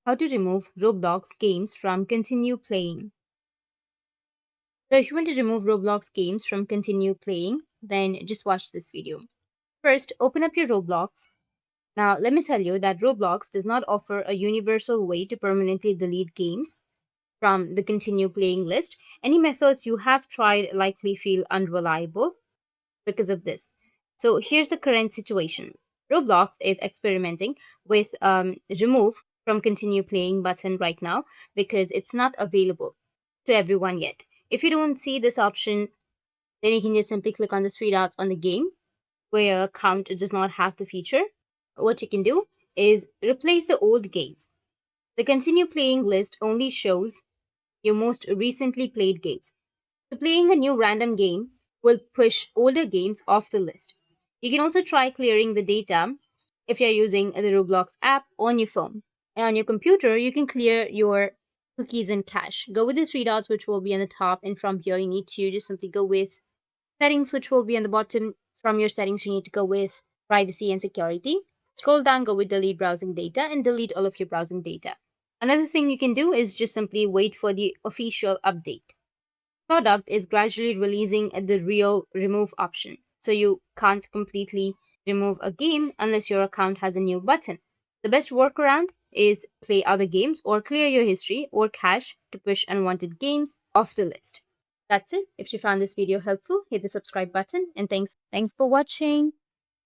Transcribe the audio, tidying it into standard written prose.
how to remove Roblox games from continue playing. So if you want to remove Roblox games from continue playing, then just watch this video. First, open up your Roblox. Now, let me tell you that Roblox does not offer a universal way to permanently delete games from the continue playing list. Any methods you have tried likely feel unreliable because of this. So here's the current situation. Roblox is experimenting with remove from continue playing button right now because it's not available to everyone yet. If you don't see this option, then you can just simply click on the three dots on the game where your account does not have the feature. What you can do is replace the old games. The continue playing list only shows your most recently played games. So playing a new random game will push older games off the list. You can also try clearing the data if you're using the Roblox app on your phone. And on your computer, you can clear your cookies and cache. Go with the three dots, which will be on the top, and from here, you need to just simply go with settings, which will be on the bottom. From your settings, you need to go with privacy and security. Scroll down, go with delete browsing data, and delete all of your browsing data. Another thing you can do is just simply wait for the official update. Product is gradually releasing the real remove option. So you can't completely remove a game unless your account has a new button. The best workaround is play other games or clear your history or cache to push unwanted games off the list. That's it. If you found this video helpful, hit the subscribe button and thanks for watching.